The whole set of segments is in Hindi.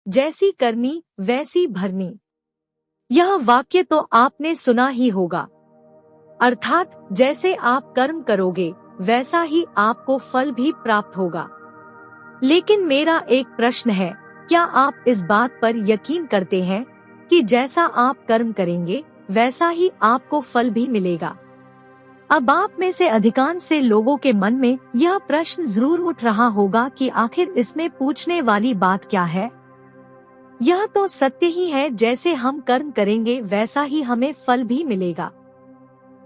जैसी करनी वैसी भरनी। यह वाक्य तो आपने सुना ही होगा। अर्थात जैसे आप कर्म करोगे वैसा ही आपको फल भी प्राप्त होगा। लेकिन मेरा एक प्रश्न है, क्या आप इस बात पर यकीन करते हैं कि जैसा आप कर्म करेंगे वैसा ही आपको फल भी मिलेगा? अब आप में से अधिकांश से लोगों के मन में यह प्रश्न जरूर उठ रहा होगा कि आखिर इसमें पूछने वाली बात क्या है। यह तो सत्य ही है, जैसे हम कर्म करेंगे वैसा ही हमें फल भी मिलेगा।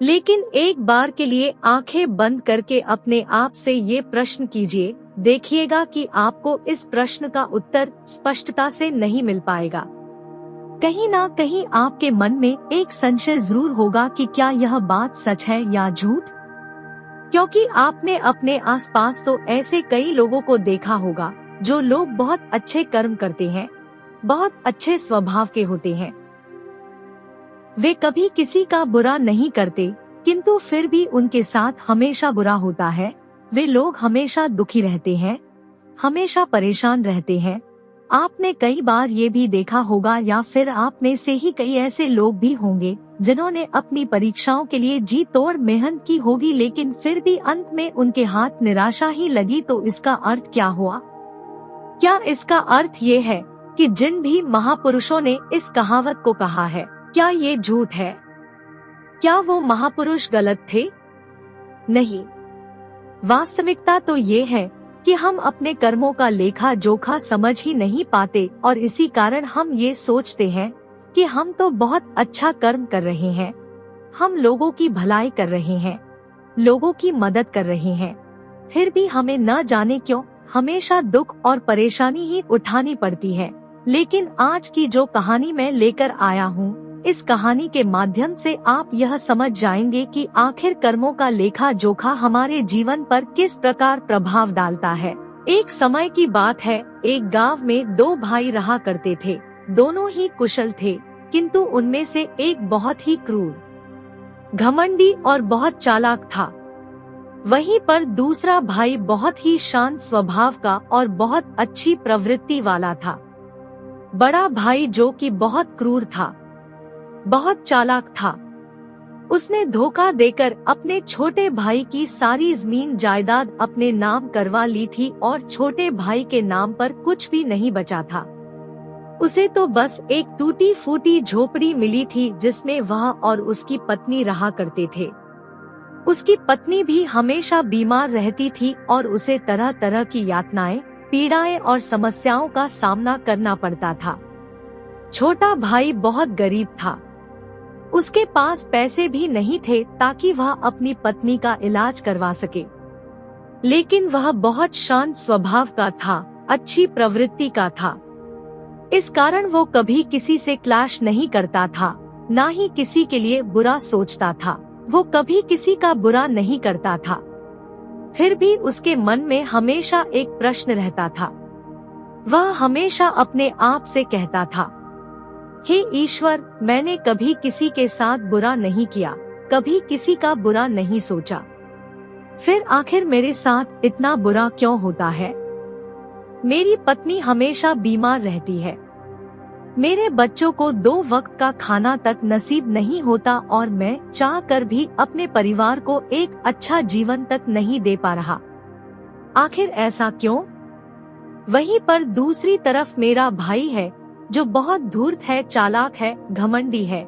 लेकिन एक बार के लिए आंखें बंद करके अपने आप से ये प्रश्न कीजिए, देखिएगा कि आपको इस प्रश्न का उत्तर स्पष्टता से नहीं मिल पाएगा। कहीं ना कहीं आपके मन में एक संशय जरूर होगा कि क्या यह बात सच है या झूठ, क्योंकि आपने अपने आसपास तो ऐसे कई लोगों को देखा होगा जो लोग बहुत अच्छे कर्म करते हैं, बहुत अच्छे स्वभाव के होते हैं। वे कभी किसी का बुरा नहीं करते, किंतु फिर भी उनके साथ हमेशा बुरा होता है। वे लोग हमेशा दुखी रहते हैं, हमेशा परेशान रहते हैं। आपने कई बार ये भी देखा होगा, या फिर आप में से ही कई ऐसे लोग भी होंगे जिन्होंने अपनी परीक्षाओं के लिए जी तोड़ मेहनत की होगी, लेकिन फिर भी अंत में उनके हाथ निराशा ही लगी। तो इसका अर्थ क्या हुआ? क्या इसका अर्थ ये है कि जिन भी महापुरुषों ने इस कहावत को कहा है, क्या ये झूठ है? क्या वो महापुरुष गलत थे? नहीं। वास्तविकता तो ये है कि हम अपने कर्मों का लेखा जोखा समझ ही नहीं पाते, और इसी कारण हम ये सोचते हैं कि हम तो बहुत अच्छा कर्म कर रहे हैं, हम लोगों की भलाई कर रहे हैं, लोगों की मदद कर रहे हैं, फिर भी हमें न जाने क्यों हमेशा दुख और परेशानी ही उठानी पड़ती है। लेकिन आज की जो कहानी मैं लेकर आया हूँ, इस कहानी के माध्यम से आप यह समझ जाएंगे कि आखिर कर्मों का लेखा जोखा हमारे जीवन पर किस प्रकार प्रभाव डालता है। एक समय की बात है, एक गांव में दो भाई रहा करते थे। दोनों ही कुशल थे, किंतु उनमें से एक बहुत ही क्रूर, घमंडी और बहुत चालाक था। वहीं पर दूसरा भाई बहुत ही शांत स्वभाव का और बहुत अच्छी प्रवृत्ति वाला था। बड़ा भाई जो कि बहुत क्रूर था, बहुत चालाक था, उसने धोखा देकर अपने छोटे भाई की सारी जमीन जायदाद अपने नाम करवा ली थी, और छोटे भाई के नाम पर कुछ भी नहीं बचा था। उसे तो बस एक टूटी फूटी झोपड़ी मिली थी जिसमें वह और उसकी पत्नी रहा करते थे। उसकी पत्नी भी हमेशा बीमार रहती थी और उसे तरह तरह की यातनाएं, पीड़ाएं और समस्याओं का सामना करना पड़ता था। छोटा भाई बहुत गरीब था, उसके पास पैसे भी नहीं थे ताकि वह अपनी पत्नी का इलाज करवा सके। लेकिन वह बहुत शांत स्वभाव का था, अच्छी प्रवृत्ति का था। इस कारण वो कभी किसी से क्लैश नहीं करता था, ना ही किसी के लिए बुरा सोचता था। वो कभी किसी का बुरा नहीं करता था। फिर भी उसके मन में हमेशा एक प्रश्न रहता था। वह हमेशा अपने आप से कहता था, हे ईश्वर, मैंने कभी किसी के साथ बुरा नहीं किया, कभी किसी का बुरा नहीं सोचा, फिर आखिर मेरे साथ इतना बुरा क्यों होता है? मेरी पत्नी हमेशा बीमार रहती है, मेरे बच्चों को 2 वक्त का खाना तक नसीब नहीं होता, और मैं चाह कर भी अपने परिवार को एक अच्छा जीवन तक नहीं दे पा रहा। आखिर ऐसा क्यों? वहीं पर दूसरी तरफ मेरा भाई है जो बहुत धूर्त है, चालाक है, घमंडी है।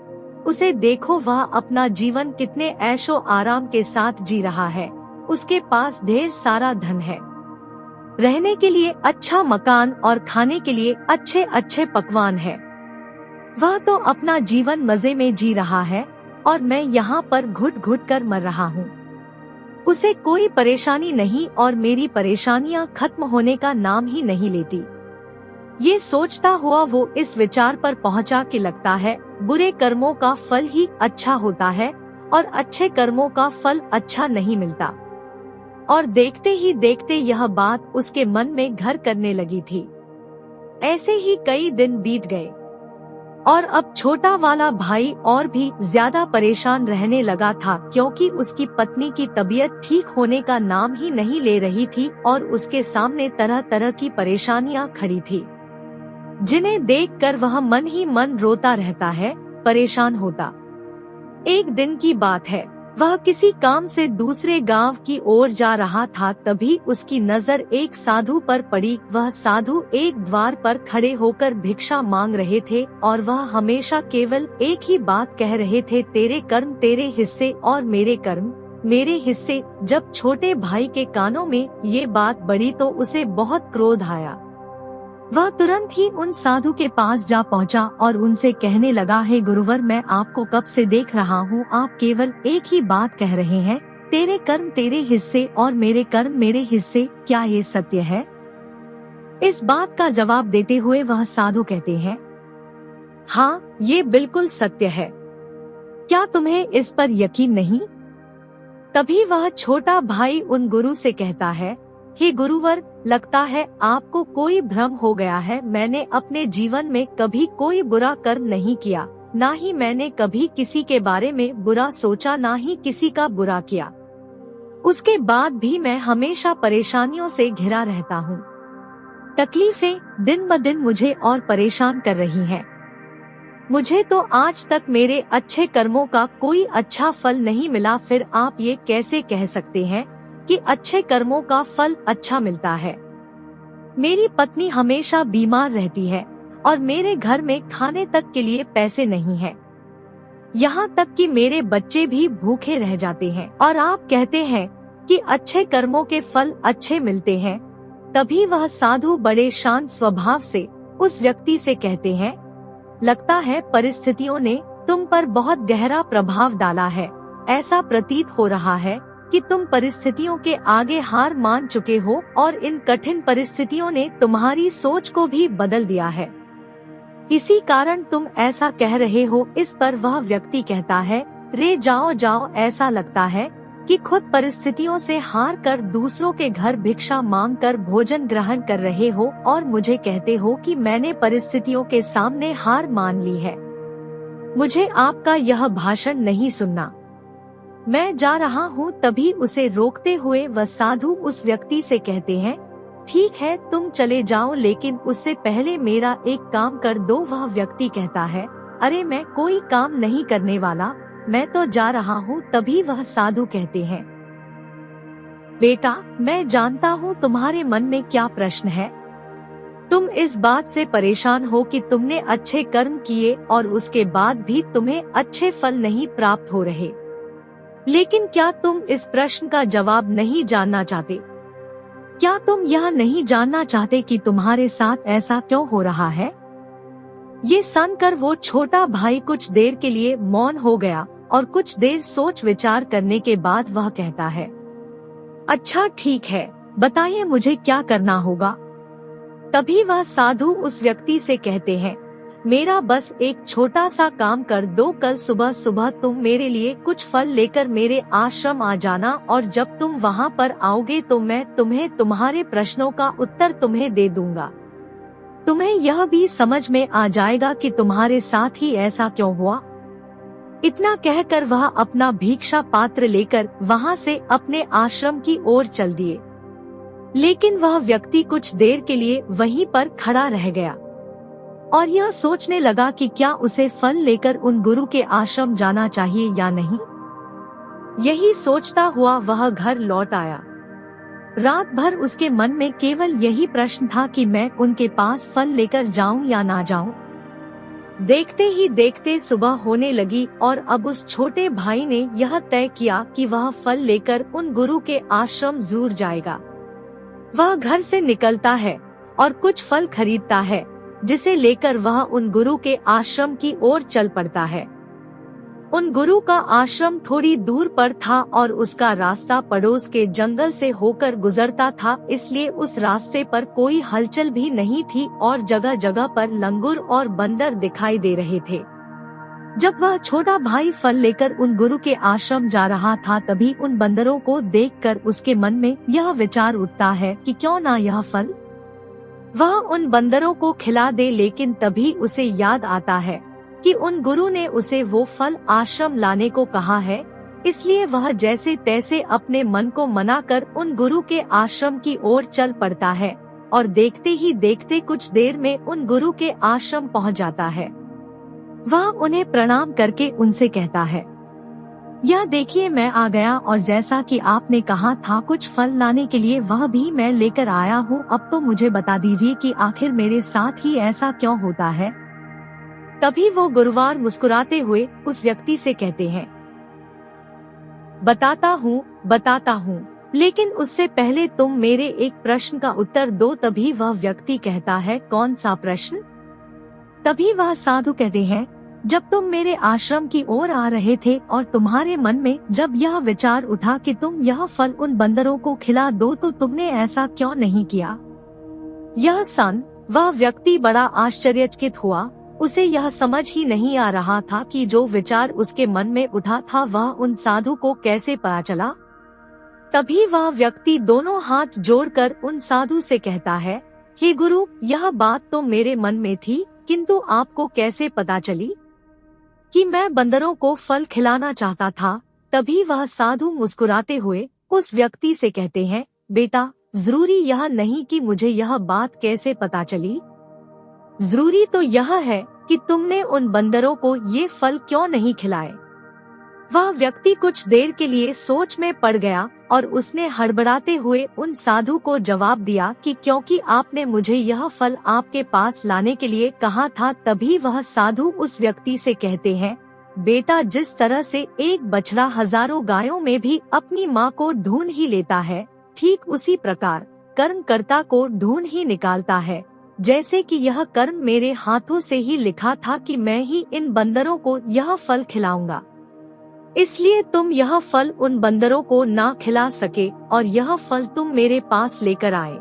उसे देखो, वह अपना जीवन कितने ऐशो आराम के साथ जी रहा है। उसके पास ढेर सारा धन है, रहने के लिए अच्छा मकान और खाने के लिए अच्छे अच्छे पकवान है। वह तो अपना जीवन मजे में जी रहा है, और मैं यहाँ पर घुट घुट कर मर रहा हूँ। उसे कोई परेशानी नहीं, और मेरी परेशानियाँ खत्म होने का नाम ही नहीं लेती। ये सोचता हुआ वो इस विचार पर पहुँचा कि लगता है बुरे कर्मों का फल ही अच्छा होता है और अच्छे कर्मों का फल अच्छा नहीं मिलता। और देखते ही देखते यह बात उसके मन में घर करने लगी थी। ऐसे ही कई दिन बीत गए, और अब छोटा वाला भाई और भी ज्यादा परेशान रहने लगा था, क्योंकि उसकी पत्नी की तबीयत ठीक होने का नाम ही नहीं ले रही थी और उसके सामने तरह तरह की परेशानियां खड़ी थी। जिन्हें देखकर वह मन ही मन रोता रहता है, परेशान होता। एक दिन की बात है, वह किसी काम से दूसरे गांव की ओर जा रहा था, तभी उसकी नजर एक साधु पर पड़ी। वह साधु एक द्वार पर खड़े होकर भिक्षा मांग रहे थे और वह हमेशा केवल एक ही बात कह रहे थे, तेरे कर्म तेरे हिस्से और मेरे कर्म मेरे हिस्से। जब छोटे भाई के कानों में ये बात बढ़ी तो उसे बहुत क्रोध आया। वह तुरंत ही उन साधु के पास जा पहुंचा और उनसे कहने लगा, हे गुरुवर, मैं आपको कब से देख रहा हूँ, आप केवल एक ही बात कह रहे हैं, तेरे कर्म तेरे हिस्से और मेरे कर्म मेरे हिस्से। क्या ये सत्य है? इस बात का जवाब देते हुए वह साधु कहते हैं, हाँ, ये बिल्कुल सत्य है। क्या तुम्हें इस पर यकीन नहीं? तभी वह छोटा भाई उन गुरु से कहता है, हे गुरुवर, लगता है आपको कोई भ्रम हो गया है। मैंने अपने जीवन में कभी कोई बुरा कर्म नहीं किया, ना ही मैंने कभी किसी के बारे में बुरा सोचा, ना ही किसी का बुरा किया। उसके बाद भी मैं हमेशा परेशानियों से घिरा रहता हूँ। तकलीफें दिन ब दिन मुझे और परेशान कर रही हैं। मुझे तो आज तक मेरे अच्छे कर्मों का कोई अच्छा फल नहीं मिला। फिर आप ये कैसे कह सकते हैं कि अच्छे कर्मों का फल अच्छा मिलता है? मेरी पत्नी हमेशा बीमार रहती है और मेरे घर में खाने तक के लिए पैसे नहीं हैं। यहाँ तक कि मेरे बच्चे भी भूखे रह जाते हैं और आप कहते हैं कि अच्छे कर्मों के फल अच्छे मिलते हैं। तभी वह साधु बड़े शांत स्वभाव से उस व्यक्ति से कहते हैं, लगता है परिस्थितियों ने तुम पर बहुत गहरा प्रभाव डाला है। ऐसा प्रतीत हो रहा है कि तुम परिस्थितियों के आगे हार मान चुके हो और इन कठिन परिस्थितियों ने तुम्हारी सोच को भी बदल दिया है। इसी कारण तुम ऐसा कह रहे हो। इस पर वह व्यक्ति कहता है, रे जाओ जाओ, ऐसा लगता है कि खुद परिस्थितियों से हार कर दूसरों के घर भिक्षा मांग कर भोजन ग्रहण कर रहे हो और मुझे कहते हो कि मैंने परिस्थितियों के सामने हार मान ली है। मुझे आपका यह भाषण नहीं सुनना, मैं जा रहा हूँ। तभी उसे रोकते हुए वह साधु उस व्यक्ति से कहते हैं, ठीक है, तुम चले जाओ, लेकिन उससे पहले मेरा एक काम कर दो। वह व्यक्ति कहता है, अरे मैं कोई काम नहीं करने वाला, मैं तो जा रहा हूँ। तभी वह साधु कहते हैं, बेटा, मैं जानता हूँ तुम्हारे मन में क्या प्रश्न है। तुम इस बात से परेशान हो कि तुमने अच्छे कर्म किए और उसके बाद भी तुम्हें अच्छे फल नहीं प्राप्त हो रहे। लेकिन क्या तुम इस प्रश्न का जवाब नहीं जानना चाहते? क्या तुम यह नहीं जानना चाहते कि तुम्हारे साथ ऐसा क्यों हो रहा है? ये सुनकर वो छोटा भाई कुछ देर के लिए मौन हो गया और कुछ देर सोच विचार करने के बाद वह कहता है, अच्छा ठीक है, बताइए मुझे क्या करना होगा। तभी वह साधु उस व्यक्ति से कहते हैं, मेरा बस एक छोटा सा काम कर दो। कल सुबह सुबह तुम मेरे लिए कुछ फल लेकर मेरे आश्रम आ जाना और जब तुम वहाँ पर आओगे तो मैं तुम्हें तुम्हारे प्रश्नों का उत्तर तुम्हें दे दूंगा। तुम्हें यह भी समझ में आ जाएगा कि तुम्हारे साथ ही ऐसा क्यों हुआ। इतना कहकर वह अपना भिक्षा पात्र लेकर वहाँ से अपने आश्रम की ओर चल दिए। लेकिन वह व्यक्ति कुछ देर के लिए वहीं पर खड़ा रह गया और यह सोचने लगा कि क्या उसे फल लेकर उन गुरु के आश्रम जाना चाहिए या नहीं। यही सोचता हुआ वह घर लौट आया। रात भर उसके मन में केवल यही प्रश्न था कि मैं उनके पास फल लेकर जाऊं या ना जाऊं। देखते ही देखते सुबह होने लगी और अब उस छोटे भाई ने यह तय किया कि वह फल लेकर उन गुरु के आश्रम जरूर जाएगा। वह घर से निकलता है और कुछ फल खरीदता है, जिसे लेकर वह उन गुरु के आश्रम की ओर चल पड़ता है। उन गुरु का आश्रम थोड़ी दूर पर था और उसका रास्ता पड़ोस के जंगल से होकर गुजरता था, इसलिए उस रास्ते पर कोई हलचल भी नहीं थी और जगह जगह पर लंगूर और बंदर दिखाई दे रहे थे। जब वह छोटा भाई फल लेकर उन गुरु के आश्रम जा रहा था, तभी उन बंदरों को देखकर उसके मन में यह विचार उठता है कि क्यों ना यह फल वह उन बंदरों को खिला दे। लेकिन तभी उसे याद आता है कि उन गुरु ने उसे वो फल आश्रम लाने को कहा है, इसलिए वह जैसे तैसे अपने मन को मनाकर उन गुरु के आश्रम की ओर चल पड़ता है। और देखते ही देखते कुछ देर में उन गुरु के आश्रम पहुंच जाता है। वह उन्हें प्रणाम करके उनसे कहता है, यह देखिए मैं आ गया, और जैसा कि आपने कहा था कुछ फल लाने के लिए वह भी मैं लेकर आया हूँ। अब तो मुझे बता दीजिए कि आखिर मेरे साथ ही ऐसा क्यों होता है। तभी वो गुरुवर मुस्कुराते हुए उस व्यक्ति से कहते हैं, बताता हूँ, लेकिन उससे पहले तुम मेरे एक प्रश्न का उत्तर दो। तभी वह व्यक्ति कहता है, कौन सा प्रश्न। तभी वह साधु कहते हैं, जब तुम मेरे आश्रम की ओर आ रहे थे और तुम्हारे मन में जब यह विचार उठा कि तुम यह फल उन बंदरों को खिला दो, तो तुमने ऐसा क्यों नहीं किया। यह सन वह व्यक्ति बड़ा आश्चर्यचकित हुआ। उसे यह समझ ही नहीं आ रहा था कि जो विचार उसके मन में उठा था वह उन साधु को कैसे पता चला। तभी वह व्यक्ति दोनों हाथ जोड़कर उन साधु से कहता है, हे गुरु, यह बात तो मेरे मन में थी, किंतु आपको कैसे पता चली कि मैं बंदरों को फल खिलाना चाहता था। तभी वह साधु मुस्कुराते हुए उस व्यक्ति से कहते हैं, बेटा, जरूरी यह नहीं कि मुझे यह बात कैसे पता चली, जरूरी तो यह है कि तुमने उन बंदरों को ये फल क्यों नहीं खिलाए। वह व्यक्ति कुछ देर के लिए सोच में पड़ गया और उसने हड़बड़ाते हुए उन साधु को जवाब दिया कि क्योंकि आपने मुझे यह फल आपके पास लाने के लिए कहा था। तभी वह साधु उस व्यक्ति से कहते हैं, बेटा, जिस तरह से एक बछड़ा हजारों गायों में भी अपनी माँ को ढूंढ ही लेता है, ठीक उसी प्रकार कर्मकर्ता को ढूंढ ही निकालता है। जैसे कि यह कर्म मेरे हाथों से ही लिखा था कि मैं ही इन बंदरों को यह फल खिलाऊंगा, इसलिए तुम यह फल उन बंदरों को ना खिला सके और यह फल तुम मेरे पास लेकर आए।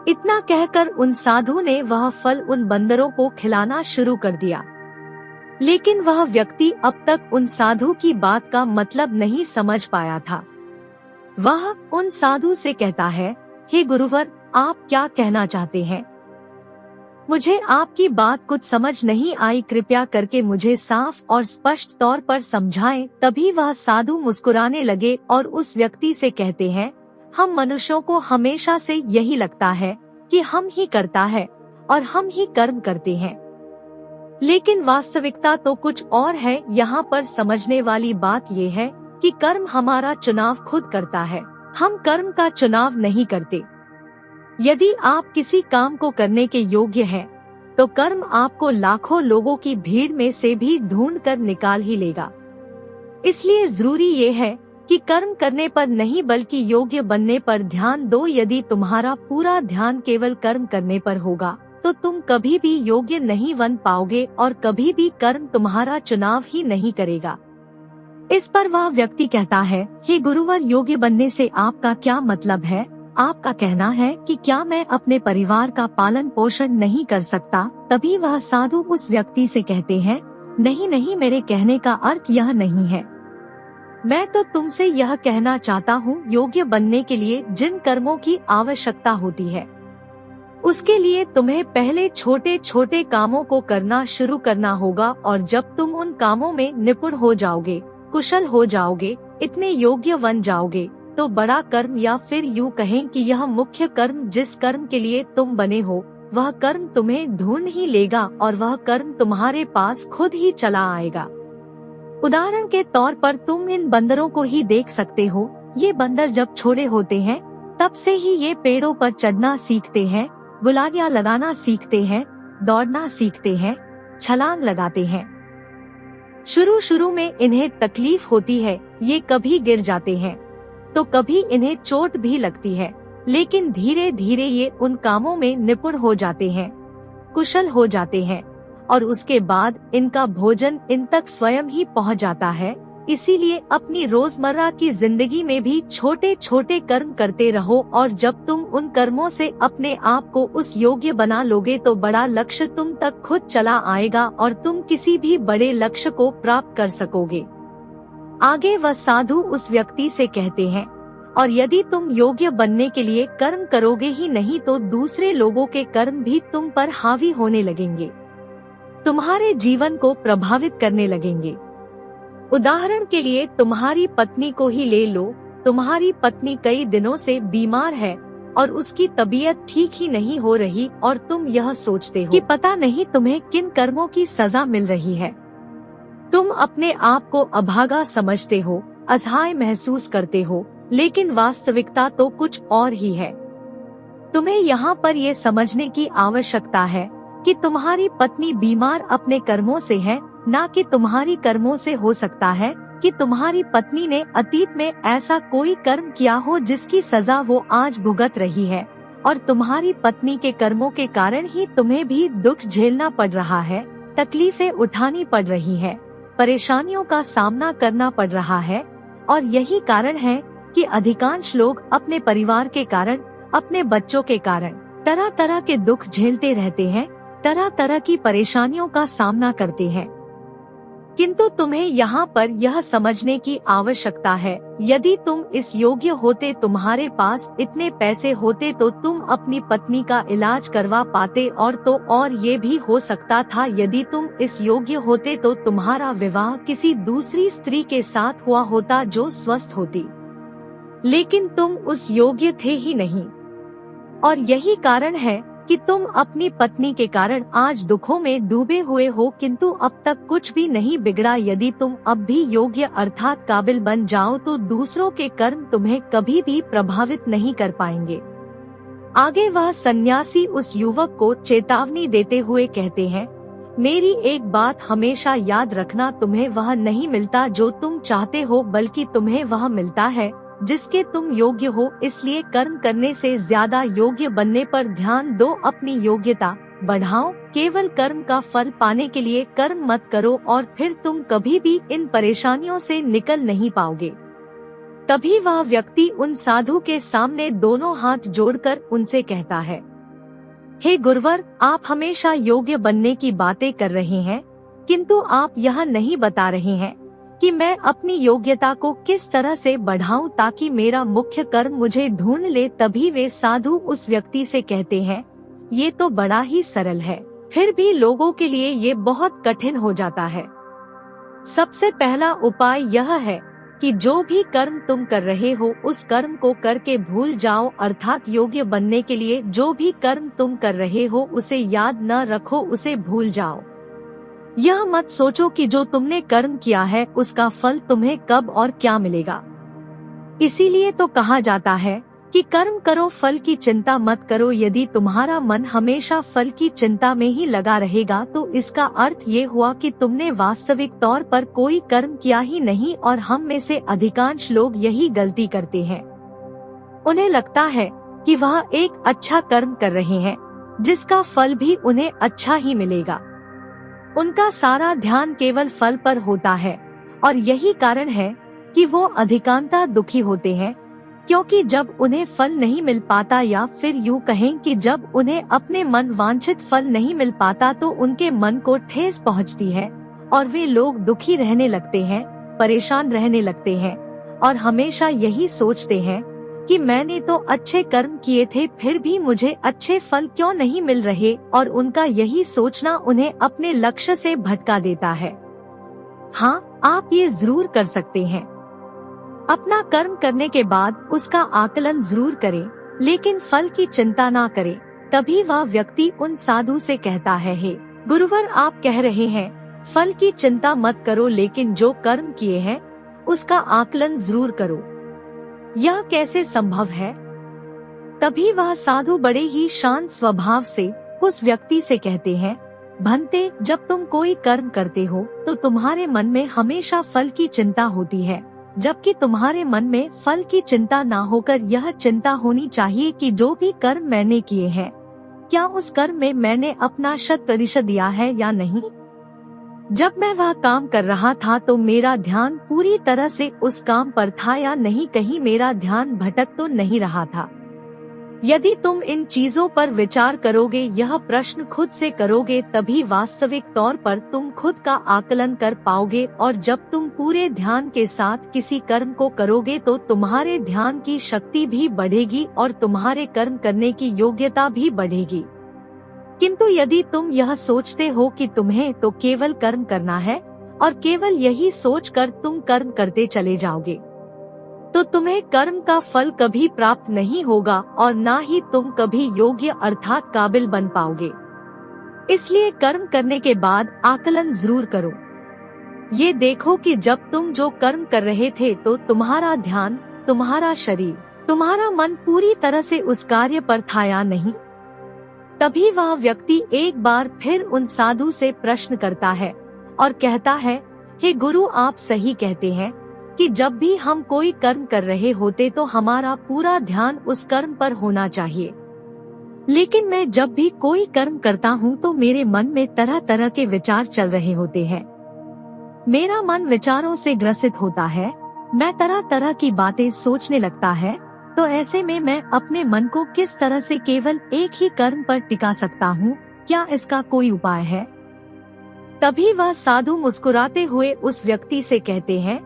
इतना कहकर उन साधु ने वह फल उन बंदरों को खिलाना शुरू कर दिया। लेकिन वह व्यक्ति अब तक उन साधु की बात का मतलब नहीं समझ पाया था। वह उन साधु से कहता है, हे गुरुवर, आप क्या कहना चाहते हैं। मुझे आपकी बात कुछ समझ नहीं आई, कृपया करके मुझे साफ और स्पष्ट तौर पर समझाएं। तभी वह साधु मुस्कुराने लगे और उस व्यक्ति से कहते हैं, हम मनुष्यों को हमेशा से यही लगता है कि हम ही करता है और हम ही कर्म करते हैं, लेकिन वास्तविकता तो कुछ और है। यहाँ पर समझने वाली बात ये है कि कर्म हमारा चुनाव खुद करता है, हम कर्म का चुनाव नहीं करते। यदि आप किसी काम को करने के योग्य हैं, तो कर्म आपको लाखों लोगों की भीड़ में से भी ढूंढ कर निकाल ही लेगा। इसलिए जरूरी ये है कि कर्म करने पर नहीं बल्कि योग्य बनने पर ध्यान दो। यदि तुम्हारा पूरा ध्यान केवल कर्म करने पर होगा तो तुम कभी भी योग्य नहीं बन पाओगे और कभी भी कर्म तुम्हारा चुनाव ही नहीं करेगा। इस पर वह व्यक्ति कहता है, हे गुरुवर, योग्य बनने से आपका क्या मतलब है। आपका कहना है कि क्या मैं अपने परिवार का पालन पोषण नहीं कर सकता। तभी वह साधु उस व्यक्ति से कहते हैं, नहीं नहीं, मेरे कहने का अर्थ यह नहीं है। मैं तो तुमसे यह कहना चाहता हूँ, योग्य बनने के लिए जिन कर्मों की आवश्यकता होती है उसके लिए तुम्हें पहले छोटे छोटे कामों को करना शुरू करना होगा, और जब तुम उन कामों में निपुण हो जाओगे, कुशल हो जाओगे, इतने योग्य बन जाओगे, तो बड़ा कर्म या फिर यूँ कहें कि यह मुख्य कर्म जिस कर्म के लिए तुम बने हो वह कर्म तुम्हें ढूंढ ही लेगा और वह कर्म तुम्हारे पास खुद ही चला आएगा। उदाहरण के तौर पर तुम इन बंदरों को ही देख सकते हो। ये बंदर जब छोटे होते हैं तब से ही ये पेड़ों पर चढ़ना सीखते हैं, गुलाटियाँ लगाना सीखते हैं, दौड़ना सीखते हैं, छलांग लगाते हैं। शुरू में इन्हें तकलीफ होती है, ये कभी गिर जाते हैं तो कभी इन्हें चोट भी लगती है, लेकिन धीरे धीरे ये उन कामों में निपुण हो जाते हैं, कुशल हो जाते हैं और उसके बाद इनका भोजन इन तक स्वयं ही पहुंच जाता है। इसीलिए अपनी रोजमर्रा की जिंदगी में भी छोटे छोटे कर्म करते रहो, और जब तुम उन कर्मों से अपने आप को उस योग्य बना लोगे तो बड़ा लक्ष्य तुम तक खुद चला आएगा और तुम किसी भी बड़े लक्ष्य को प्राप्त कर सकोगे। आगे वह साधु उस व्यक्ति से कहते हैं, और यदि तुम योग्य बनने के लिए कर्म करोगे ही नहीं तो दूसरे लोगों के कर्म भी तुम पर हावी होने लगेंगे, तुम्हारे जीवन को प्रभावित करने लगेंगे। उदाहरण के लिए तुम्हारी पत्नी को ही ले लो। तुम्हारी पत्नी कई दिनों से बीमार है और उसकी तबीयत ठीक ही नहीं हो रही और तुम यह सोचते हो कि पता नहीं तुम्हें किन कर्मों की सजा मिल रही है। तुम अपने आप को अभागा समझते हो, असहाय महसूस करते हो, लेकिन वास्तविकता तो कुछ और ही है। तुम्हें यहाँ पर ये समझने की आवश्यकता है कि तुम्हारी पत्नी बीमार अपने कर्मों से है, ना कि तुम्हारी कर्मों से। हो सकता है कि तुम्हारी पत्नी ने अतीत में ऐसा कोई कर्म किया हो जिसकी सजा वो आज भुगत रही है, और तुम्हारी पत्नी के कर्मों के कारण ही तुम्हें भी दुख झेलना पड़ रहा है, तकलीफें उठानी पड़ रही है, परेशानियों का सामना करना पड़ रहा है। और यही कारण है कि अधिकांश लोग अपने परिवार के कारण, अपने बच्चों के कारण तरह तरह के दुख झेलते रहते हैं, तरह तरह की परेशानियों का सामना करते हैं। किंतु तुम्हें यहाँ पर यह समझने की आवश्यकता है, यदि तुम इस योग्य होते, तुम्हारे पास इतने पैसे होते, तो तुम अपनी पत्नी का इलाज करवा पाते, और ये भी हो सकता था यदि तुम इस योग्य होते तो तुम्हारा विवाह किसी दूसरी स्त्री के साथ हुआ होता जो स्वस्थ होती। लेकिन तुम उस योग्य थे ही नहीं, और यही कारण है कि तुम अपनी पत्नी के कारण आज दुखों में डूबे हुए हो। किंतु अब तक कुछ भी नहीं बिगड़ा। यदि तुम अब भी योग्य अर्थात काबिल बन जाओ तो दूसरों के कर्म तुम्हें कभी भी प्रभावित नहीं कर पाएंगे। आगे वह सन्यासी उस युवक को चेतावनी देते हुए कहते हैं, मेरी एक बात हमेशा याद रखना, तुम्हें वह नहीं मिलता जो तुम चाहते हो, बल्कि तुम्हें वह मिलता है जिसके तुम योग्य हो। इसलिए कर्म करने से ज्यादा योग्य बनने पर ध्यान दो, अपनी योग्यता बढ़ाओ। केवल कर्म का फल पाने के लिए कर्म मत करो, और फिर तुम कभी भी इन परेशानियों से निकल नहीं पाओगे। तभी वह व्यक्ति उन साधु के सामने दोनों हाथ जोड़कर उनसे कहता है, हे गुरुवर, आप हमेशा योग्य बनने की बातें कर रहे हैं, किंतु आप यह नहीं बता रहे हैं कि मैं अपनी योग्यता को किस तरह से बढ़ाऊं ताकि मेरा मुख्य कर्म मुझे ढूंढ ले। तभी वे साधु उस व्यक्ति से कहते हैं, ये तो बड़ा ही सरल है, फिर भी लोगों के लिए ये बहुत कठिन हो जाता है। सबसे पहला उपाय यह है कि जो भी कर्म तुम कर रहे हो उस कर्म को करके भूल जाओ, अर्थात योग्य बनने के लिए जो भी कर्म तुम कर रहे हो उसे याद न रखो, उसे भूल जाओ। यह मत सोचो कि जो तुमने कर्म किया है उसका फल तुम्हें कब और क्या मिलेगा। इसीलिए तो कहा जाता है कि कर्म करो, फल की चिंता मत करो। यदि तुम्हारा मन हमेशा फल की चिंता में ही लगा रहेगा तो इसका अर्थ ये हुआ कि तुमने वास्तविक तौर पर कोई कर्म किया ही नहीं। और हम में से अधिकांश लोग यही गलती करते हैं। उन्हें लगता है कि वह एक अच्छा कर्म कर रहे हैं जिसका फल भी उन्हें अच्छा ही मिलेगा। उनका सारा ध्यान केवल फल पर होता है, और यही कारण है कि वो अधिकांशतः दुखी होते हैं, क्योंकि जब उन्हें फल नहीं मिल पाता, या फिर यूँ कहें कि जब उन्हें अपने मन वांछित फल नहीं मिल पाता तो उनके मन को ठेस पहुंचती है और वे लोग दुखी रहने लगते हैं, परेशान रहने लगते हैं, और हमेशा यही सोचते हैं कि मैंने तो अच्छे कर्म किए थे, फिर भी मुझे अच्छे फल क्यों नहीं मिल रहे। और उनका यही सोचना उन्हें अपने लक्ष्य से भटका देता है। हाँ, आप ये जरूर कर सकते हैं, अपना कर्म करने के बाद उसका आकलन जरूर करें, लेकिन फल की चिंता ना करें। तभी वह व्यक्ति उन साधु से कहता है, हे गुरुवर, आप कह रहे हैं फल की चिंता मत करो, लेकिन जो कर्म किए हैं उसका आकलन जरूर करो। यह कैसे संभव है? तभी वह साधु बड़े ही शांत स्वभाव से उस व्यक्ति से कहते हैं, भंते, जब तुम कोई कर्म करते हो तो तुम्हारे मन में हमेशा फल की चिंता होती है, जबकि तुम्हारे मन में फल की चिंता ना होकर यह चिंता होनी चाहिए कि जो भी कर्म मैंने किए हैं, क्या उस कर्म में मैंने अपना 100% दिया है या नहीं। जब मैं वह काम कर रहा था तो मेरा ध्यान पूरी तरह से उस काम पर था या नहीं, कहीं मेरा ध्यान भटक तो नहीं रहा था। यदि तुम इन चीजों पर विचार करोगे, यह प्रश्न खुद से करोगे, तभी वास्तविक तौर पर तुम खुद का आकलन कर पाओगे। और जब तुम पूरे ध्यान के साथ किसी कर्म को करोगे तो तुम्हारे ध्यान की शक्ति भी बढ़ेगी और तुम्हारे कर्म करने की योग्यता भी बढ़ेगी। किंतु यदि तुम यह सोचते हो कि तुम्हें तो केवल कर्म करना है और केवल यही सोचकर तुम कर्म करते चले जाओगे, तो तुम्हें कर्म का फल कभी प्राप्त नहीं होगा और ना ही तुम कभी योग्य अर्थात काबिल बन पाओगे। इसलिए कर्म करने के बाद आकलन जरूर करो। ये देखो कि जब तुम जो कर्म कर रहे थे तो तुम्हारा ध्यान, तुम्हारा शरीर, तुम्हारा मन पूरी तरह से उस कार्य पर था या नहीं। तभी वह व्यक्ति एक बार फिर उन साधु से प्रश्न करता है और कहता है, हे गुरु, आप सही कहते हैं कि जब भी हम कोई कर्म कर रहे होते तो हमारा पूरा ध्यान उस कर्म पर होना चाहिए। लेकिन मैं जब भी कोई कर्म करता हूँ तो मेरे मन में तरह तरह के विचार चल रहे होते हैं। मेरा मन विचारों से ग्रसित होता है, मैं तरह तरह की बातें सोचने लगता है। तो ऐसे में मैं अपने मन को किस तरह से केवल एक ही कर्म पर टिका सकता हूँ? क्या इसका कोई उपाय है? तभी वह साधु मुस्कुराते हुए उस व्यक्ति से कहते हैं,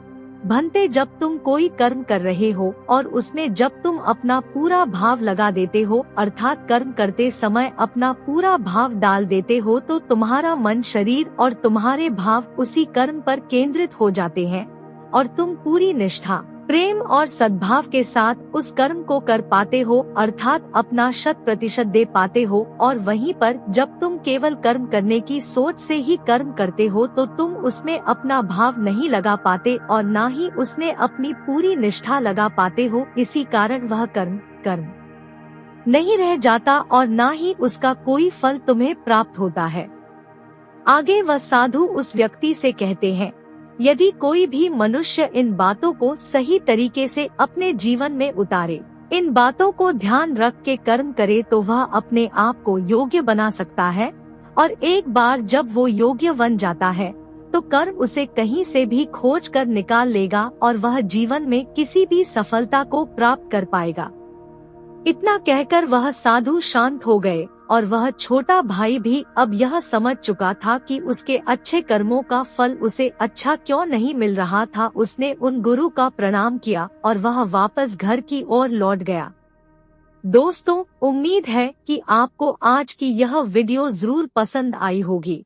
भंते, जब तुम कोई कर्म कर रहे हो और उसमें जब तुम अपना पूरा भाव लगा देते हो अर्थात कर्म करते समय अपना पूरा भाव डाल देते हो तो तुम्हारा मन, शरीर और तुम्हारे भाव उसी कर्म पर केंद्रित हो जाते हैं और तुम पूरी निष्ठा, प्रेम और सद्भाव के साथ उस कर्म को कर पाते हो अर्थात अपना 100% दे पाते हो। और वहीं पर जब तुम केवल कर्म करने की सोच से ही कर्म करते हो तो तुम उसमें अपना भाव नहीं लगा पाते और ना ही उसमें अपनी पूरी निष्ठा लगा पाते हो। इसी कारण वह कर्म नहीं रह जाता और ना ही उसका कोई फल तुम्हें प्राप्त होता है। आगे वह साधु उस व्यक्ति से कहते हैं, यदि कोई भी मनुष्य इन बातों को सही तरीके से अपने जीवन में उतारे, इन बातों को ध्यान रख के कर्म करे तो वह अपने आप को योग्य बना सकता है। और एक बार जब वो योग्य बन जाता है तो कर्म उसे कहीं से भी खोज कर निकाल लेगा और वह जीवन में किसी भी सफलता को प्राप्त कर पाएगा। इतना कहकर वह साधु शांत हो गए और वह छोटा भाई भी अब यह समझ चुका था कि उसके अच्छे कर्मों का फल उसे अच्छा क्यों नहीं मिल रहा था। उसने उन गुरु का प्रणाम किया और वह वापस घर की ओर लौट गया। दोस्तों, उम्मीद है कि आपको आज की यह वीडियो जरूर पसंद आई होगी,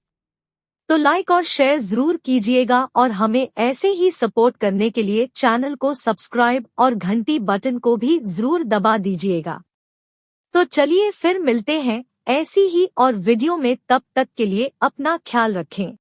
तो लाइक और शेयर जरूर कीजिएगा और हमें ऐसे ही सपोर्ट करने के लिए चैनल को सब्सक्राइब और घंटी बटन को भी जरूर दबा दीजिएगा। तो चलिए फिर मिलते हैं ऐसी ही और वीडियो में, तब तक के लिए अपना ख्याल रखें।